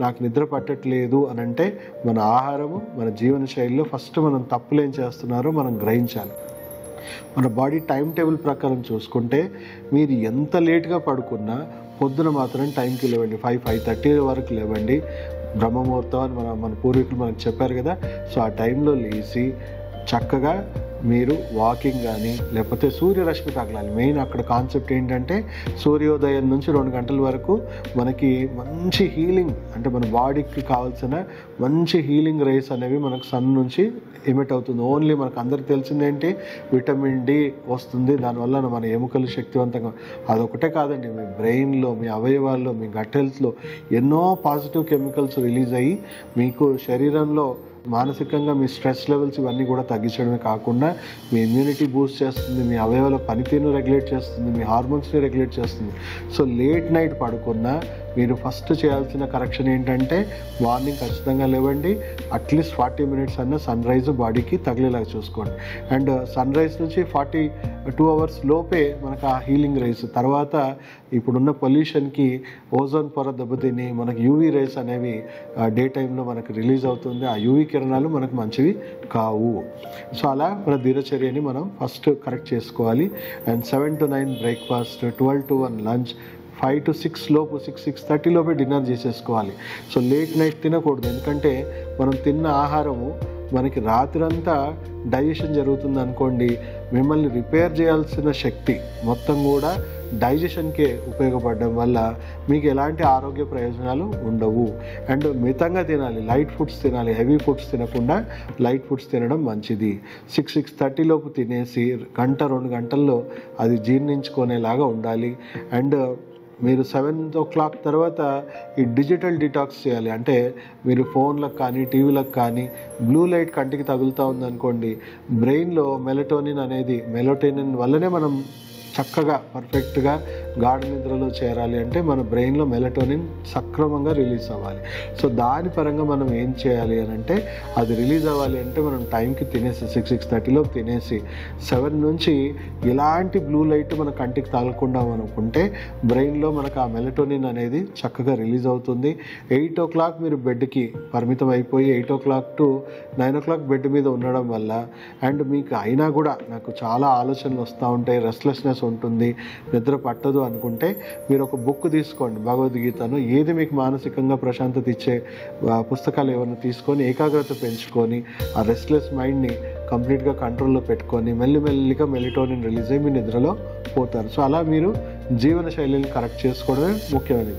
నాకు నిద్ర పట్టట్లేదు అని అంటే మన ఆహారము, మన జీవన శైలిలో ఫస్ట్ మనం తప్పులు ఏం చేస్తున్నారో మనం గ్రహించాలి. మన బాడీ టైం టేబుల్ ప్రకారం చూసుకుంటే మీరు ఎంత లేట్గా పడుకున్నా పొద్దున మాత్రం టైంకి లేవండి. 5-5:30 వరకు లేవండి. బ్రహ్మముహూర్తం అని మన పూర్వీకులు మనకు చెప్పారు కదా. సో ఆ టైంలో లేచి చక్కగా మీరు వాకింగ్ కానీ లేకపోతే సూర్యరశ్మి తగలాలి. మెయిన్ అక్కడ కాన్సెప్ట్ ఏంటంటే సూర్యోదయం నుంచి 2 గంటల వరకు మనకి మంచి హీలింగ్, అంటే మన బాడీకి కావాల్సిన మంచి హీలింగ్ రేస్ అనేవి మనకు సన్ నుంచి ఎమిట్ అవుతుంది. ఓన్లీ మనకు అందరికి తెలిసిందేంటి, విటమిన్ డి వస్తుంది, దానివల్ల మన ఎముకలు శక్తివంతంగా. అదొకటే కాదండి, మీ బ్రెయిన్లో, మీ అవయవాల్లో, మీ గట్ హెల్త్లో ఎన్నో పాజిటివ్ కెమికల్స్ రిలీజ్ అయ్యి మీకు శరీరంలో మానసికంగా మీ స్ట్రెస్ లెవెల్స్ ఇవన్నీ కూడా తగ్గించడమే కాకుండా మీ ఇమ్యూనిటీ బూస్ట్ చేస్తుంది, మీ అవయవాల పనితీరును రెగ్యులేట్ చేస్తుంది, మీ హార్మోన్స్ని రెగ్యులేట్ చేస్తుంది. సో లేట్ నైట్ పడుకున్నా మీరు ఫస్ట్ చేయాల్సిన కరెక్షన్ ఏంటంటే మార్నింగ్ ఖచ్చితంగా లేవండి. అట్లీస్ట్ 40 మినిట్స్ అన్న సన్ రైజ్ బాడీకి తగిలేలాగా చూసుకోండి. అండ్ సన్ రైజ్ నుంచి 42 అవర్స్ లోపే మనకు ఆ హీలింగ్ రేస్. తర్వాత ఇప్పుడున్న పొల్యూషన్కి ఓజోన్ పొర దెబ్బతిని మనకు యూవీ రేస్ అనేవి డే టైంలో మనకు రిలీజ్ అవుతుంది. ఆ యూవీ కిరణాలు మనకు మంచివి కావు. సో అలా మన దినచర్యని మనం ఫస్ట్ కరెక్ట్ చేసుకోవాలి. And 7 to 9 breakfast, 12 to 1 lunch, 5 to 6 లోపు 6-6:30 లోపే డిన్నర్ చేసేసుకోవాలి. సో లేట్ నైట్ తినకూడదు. ఎందుకంటే మనం తిన్న ఆహారము మనకి రాత్రంతా డైజెషన్ జరుగుతుంది అనుకోండి, మిమ్మల్ని రిపేర్ చేయాల్సిన శక్తి మొత్తం కూడా డైజెషన్కే ఉపయోగపడడం వల్ల మీకు ఎలాంటి ఆరోగ్య ప్రయోజనాలు ఉండవు. అండ్ మితంగా తినాలి, లైట్ ఫుడ్స్ తినాలి, హెవీ ఫుడ్స్ తినకుండా లైట్ ఫుడ్స్ తినడం మంచిది. 6-6:30 లోపు తినేసి 1-2 గంటల్లో అది జీర్ణించుకునేలాగా ఉండాలి. అండ్ మీరు 7 o'clock తర్వాత ఈ డిజిటల్ డిటాక్స్ చేయాలి. అంటే మీరు ఫోన్లకు కానీ టీవీలకు కానీ బ్లూ లైట్ కంటికి తగులుతూ ఉందనుకోండి, బ్రెయిన్లో మెలటోనిన్ వల్లనే మనం చక్కగా పర్ఫెక్ట్గా గాఢ నిద్రలో చేరాలి. అంటే మన బ్రెయిన్లో మెలటోనిన్ సక్రమంగా రిలీజ్ అవ్వాలి. సో దాని పరంగా మనం ఏం చేయాలి అని అంటే, అది రిలీజ్ అవ్వాలి అంటే మనం టైంకి తినేసి 6-6:30 తినేసి 7 నుంచి ఎలాంటి బ్లూ లైట్ మన కంటికి తగలకుండా అనుకుంటే బ్రెయిన్లో మనకు ఆ మెలటోనిన్ అనేది చక్కగా రిలీజ్ అవుతుంది. 8 o'clock మీరు బెడ్కి పరిమితం అయిపోయి 8 o'clock to 9 o'clock బెడ్ మీద ఉండడం వల్ల, అండ్ మీకు అయినా కూడా నాకు చాలా ఆలోచనలు వస్తూ ఉంటాయి, రెస్ట్లెస్నెస్ ఉంటుంది, నిద్ర పట్టదు అనుకుంటే మీరు ఒక బుక్ తీసుకోండి, భగవద్గీతను. ఏది మీకు మానసికంగా ప్రశాంతత ఇచ్చే పుస్తకాలు ఏమైనా తీసుకొని ఏకాగ్రత పెంచుకొని ఆ రెస్ట్లెస్ మైండ్ని కంప్లీట్గా కంట్రోల్లో పెట్టుకొని మెల్లిమెల్లిగా మెలటోనిన్ రిలీజ్ అయ్యి మీ నిద్రలో పోతారు. సో అలా మీరు జీవన శైలిని కరెక్ట్ చేసుకోవడమే ముఖ్యమైనది.